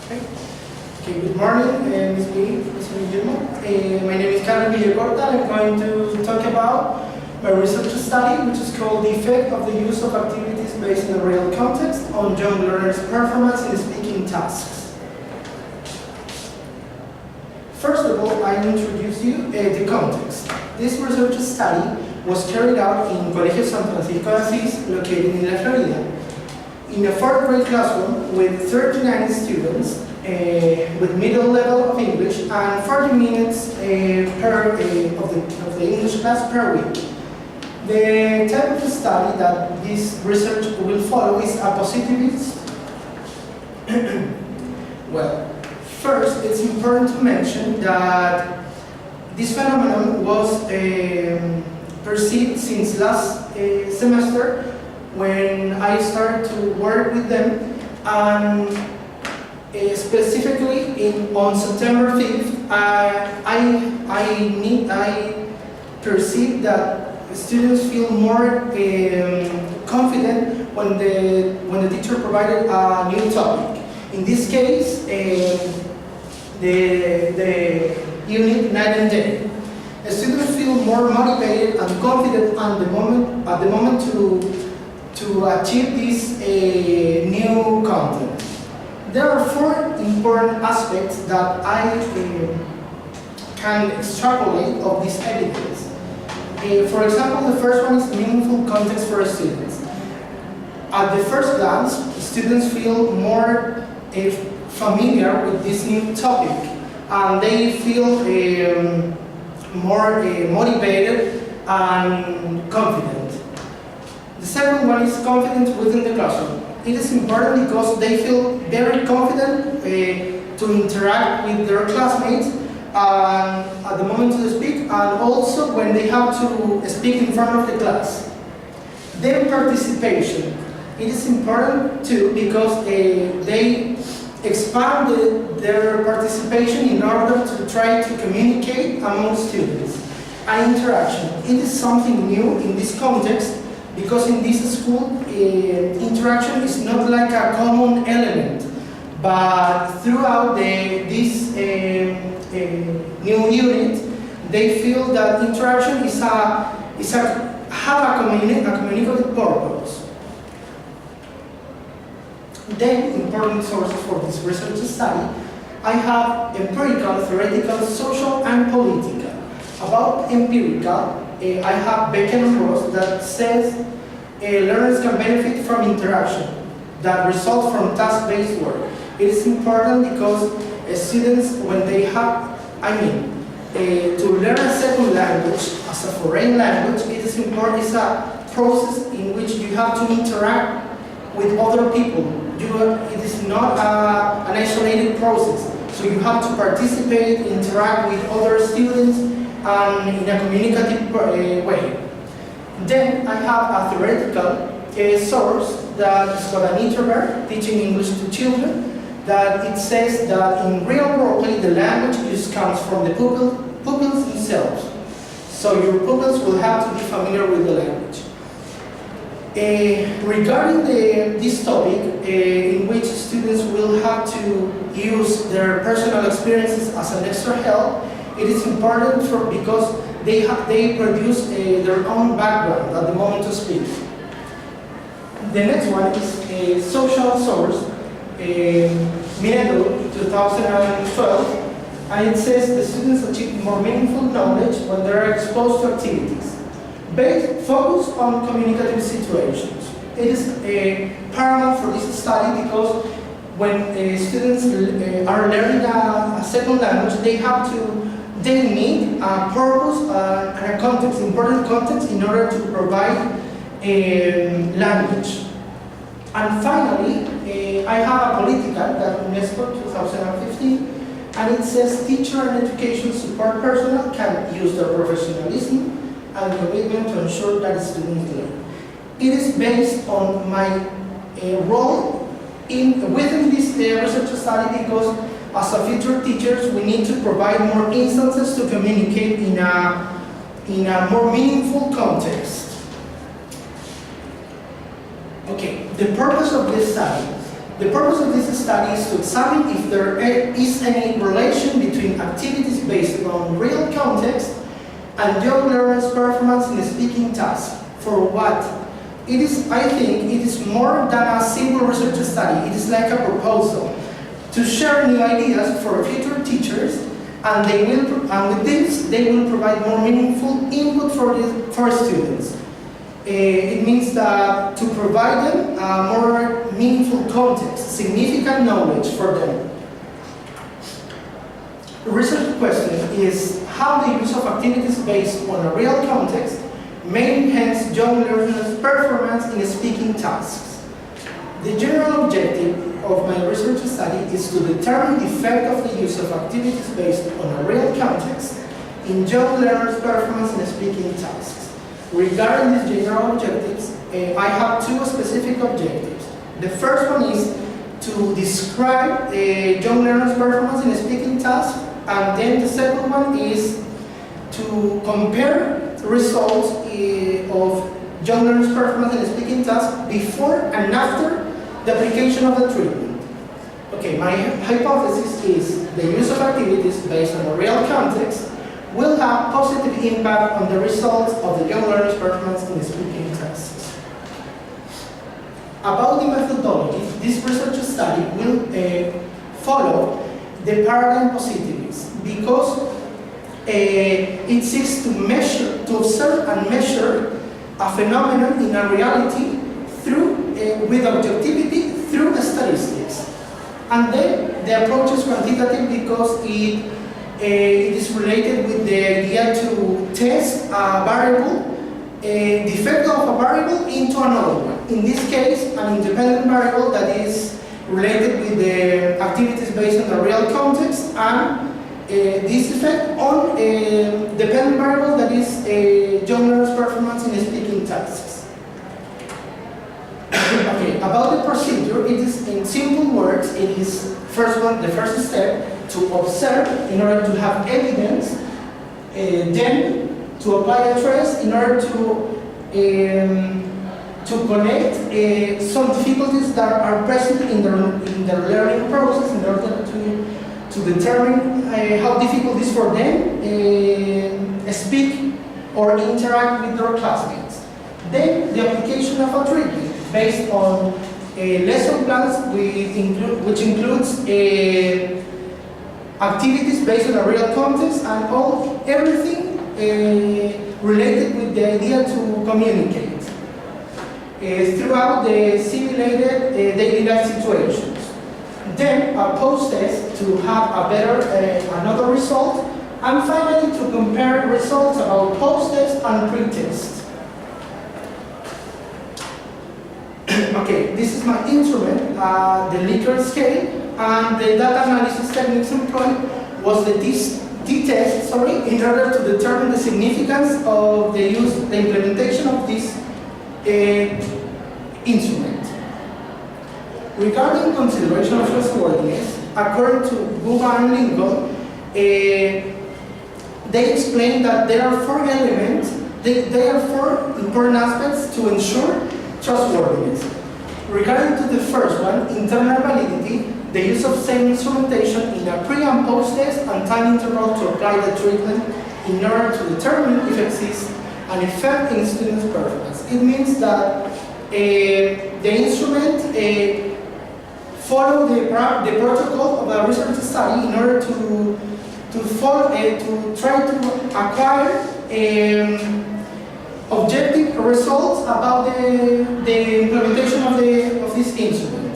Okay, good morning, Ms. B, Mr. Guillermo. My name is Villacorta. I'm going to talk about my research study, which is called the effect of the use of activities based in a real context on young learners' performance in speaking tasks. First of all, I introduce you the context. This research study was carried out in Colegio Santo located in La Florida, in a fourth grade classroom with 39 students with middle level of English and 40 minutes of the English class per week. The type of study that this research will follow is a positivist. Well, first, it's important to mention that this phenomenon was perceived since last semester when I started to work with them, and specifically on September 5th, I perceived that students feel more confident when the teacher provided a new topic. In this case, the unit night and day. The students feel more motivated and confident at the moment to achieve this new content. There are four important aspects that I can extrapolate of this evidence. For example, the first one is meaningful context for students. At the first glance, students feel more familiar with this new topic, and they feel more motivated and confident. The second one is confidence within the classroom. It is important because they feel very confident to interact with their classmates at the moment to speak, and also when they have to speak in front of the class. Then participation. It is important too because they expanded their participation in order to try to communicate among students. And interaction. It is something new in this context because in this school, interaction is not like a common element, but throughout this new unit, they feel that interaction have a communicative purpose. Then, important sources for this research study, I have empirical, theoretical, social, and political. About empirical, I have Becken and Ross that says learners can benefit from interaction that results from task-based work. It is important because students, when they have, to learn a second language as a foreign language, it is important. It's a process in which you have to interact with other people. It is not an isolated process. So you have to participate, interact with other students, and in a communicative way. Then I have a theoretical source that is called an introvert, teaching English to children, that it says that in real roleplay the language use comes from the pupils themselves. So your pupils will have to be familiar with the language. Regarding this topic, in which students will have to use their personal experiences as an extra help, it is important because they produce their own background at the moment to speak. The next one is a social source, Minedo 2012, and it says the students achieve more meaningful knowledge when they are exposed to activities focused on communicative situations. It is paramount for this study because when students are learning a second language, they need a purpose and a context, important context, in order to provide language. And finally, I have a political that UNESCO 2015, and it says teacher and education support personnel can use their professionalism and commitment to ensure that students learn. It is based on my role within this research study because as a future teachers, we need to provide more instances to communicate in a more meaningful context. Okay, the purpose of this study The purpose of this study is to examine if there is any relation between activities based on real context and young learners' performance in a speaking task. For what? It is, I think, it is more than a simple research study. It is like a proposal to share new ideas for future teachers, and with this they will provide more meaningful input for students. It means that to provide them more meaningful context, significant knowledge for them. The research question is how the use of activities based on a real context may enhance young learners' performance in speaking tasks. The general objective of my research study is to determine the effect of the use of activities based on a real context in young learners' performance in speaking tasks. Regarding these general objectives, I have two specific objectives. The first one is to describe young learners' performance in a speaking task, and then the second one is to compare results of young learners' performance in a speaking task before and after the application of the treatment. Okay, my hypothesis is the use of activities based on a real context will have positive impact on the results of the young learner's performance in speaking tasks. About the methodology, this research study will follow the paradigm positivism because it seeks to observe and measure a phenomenon in a reality with objectivity through statistics. And then the approach is quantitative because it is related with the idea to test a variable, the effect of a variable into another one. In this case, an independent variable that is related with the activities based on the real context, and this effect on a dependent variable that is young learner's performance in speaking tasks. Okay, about the procedure, it is in simple words, it is the first step to observe in order to have evidence, then to apply a trace in order to connect some difficulties that are present in the learning process in order to determine how difficult it is for them speak or interact with their classmates. Then the application of a treatment based on lesson plans which includes activities based on a real context and everything related with the idea to communicate throughout the simulated daily life situations. Then a post-test to have another result, and finally to compare results about post-test and pre-test. Okay, this is my instrument, the Likert scale, and the data analysis techniques employed was the t-test, in order to determine the significance of the implementation of this instrument. Regarding consideration of trustworthiness, according to Buba and Lincoln, they explain that there are four elements, there are four important aspects to ensure trustworthiness. Regarding to the first one, internal validity, the use of same instrumentation in a pre- and post-test and time interval to apply the treatment in order to determine if exists an effect in students' performance. It means that the instrument follow the protocol of a research study in order to try to acquire objective results about the implementation of this instrument.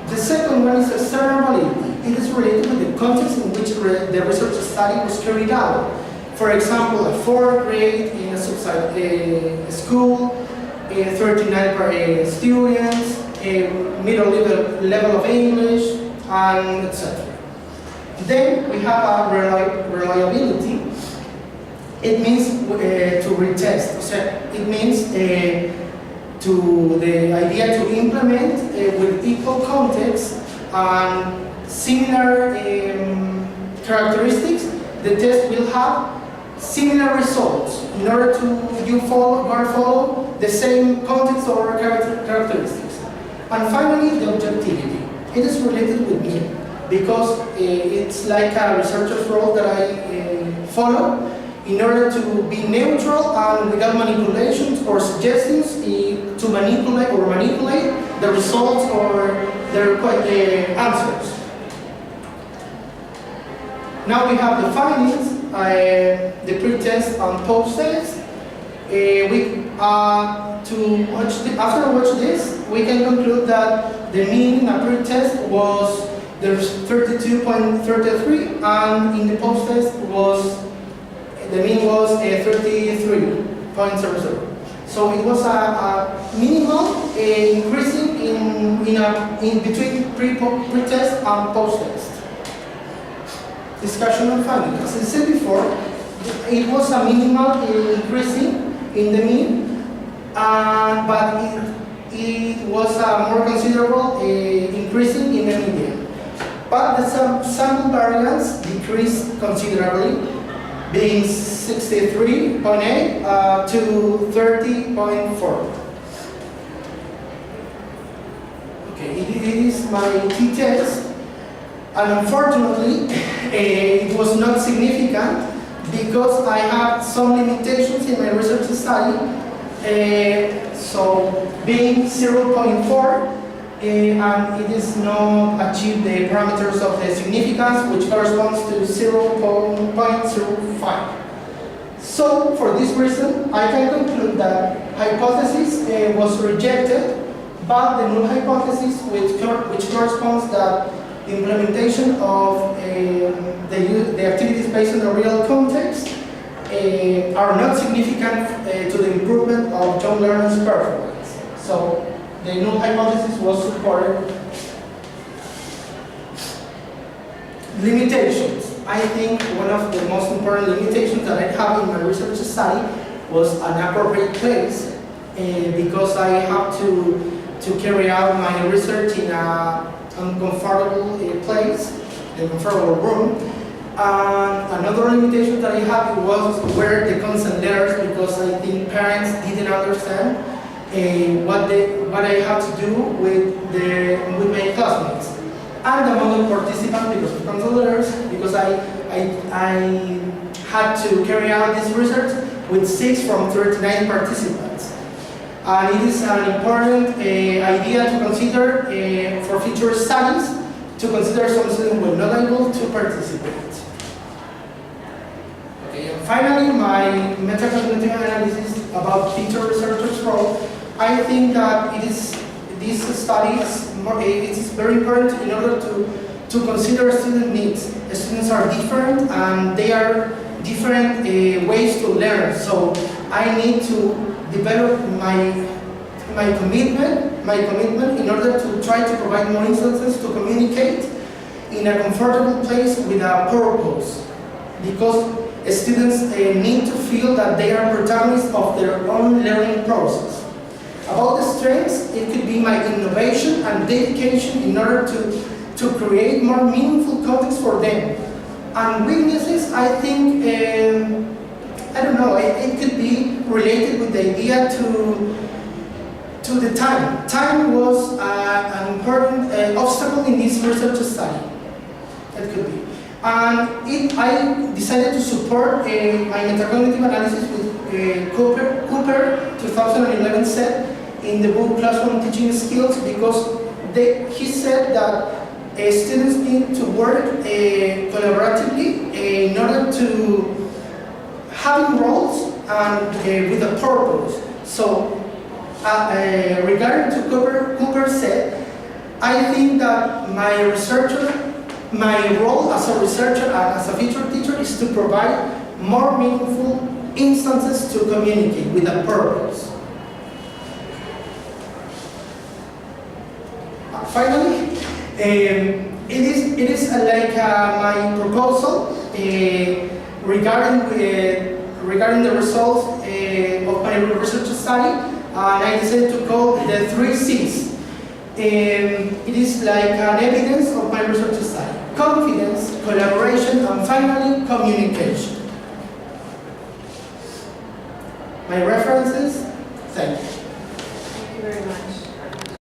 The second one is external validity. It is related with the context in which the research study was carried out. For example, a 4th grade in a school, 39 students, a middle level of English, and etc. Then we have a reliability. It means to retest. So it means the idea to implement with equal context and similar characteristics. The test will have similar results in order to follow the same context or characteristics. And finally, the objectivity. it is related with me because it's like a researcher's role that I follow in order to be neutral and without manipulations or suggestions to manipulate the results or the answers. Now we have the findings, the pre-test and post-test. After watching this, we can conclude that the mean in a pre-test was 32.33, and in the post-test the mean was 33.00. So it was a minimal increasing in between pre-test and post-test. Discussion on findings. As I said before, it was a minimal increasing in the mean, but it was a more considerable increasing in the median. But the sample variance decreased considerably, being 63.8 to 30.4. Okay, it is my t-test, and unfortunately, it was not significant because I have some limitations in my research study. So being 0.4, and it is not achieved the parameters of the significance, which corresponds to 0.05. So for this reason, I can conclude that hypothesis was rejected, but the null hypothesis, which corresponds that the implementation of the activities based on the real context are not significant to the improvement of young learners' performance. So the null hypothesis was supported. Limitations. I think one of the most important limitations that I have in my research study was an appropriate place, because I have to carry out my research in a uncomfortable place, a comfortable room. Another limitation that I had was where the consent letters, because I think parents didn't understand what I had to do with my classmates. And among the participants, because of consent letters, because I had to carry out this research with 6 from 39 participants. And it is an important idea to consider for future studies, to consider some students were not able to participate. Okay, and finally, my metacognitive analysis about teacher researchers' role. I think that this study is very important in order to consider student needs. Students are different and they are different ways to learn. So I need to develop my commitment in order to try to provide more instances to communicate in a comfortable place with a purpose, because students need to feel that they are protagonists of their own learning process. About the strengths, it could be my innovation and dedication in order to create more meaningful context for them. And weaknesses, I think, I don't know, it could be related with the idea to the time. Time was an important obstacle in this research study. It could be. And I decided to support my metacognitive analysis with Cooper 2011 said in the book Classroom Teaching Skills, because he said that students need to work collaboratively in order to having roles and with a purpose. So regarding to Cooper said, I think that my role as a researcher and as a future teacher is to provide more meaningful instances to communicate with a purpose. Finally, it is like my proposal regarding the results of my research study, and I decided to call the 3 C's. It is like an evidence of my research study: confidence, collaboration, and finally, communication. My references, thank you. Thank you very much.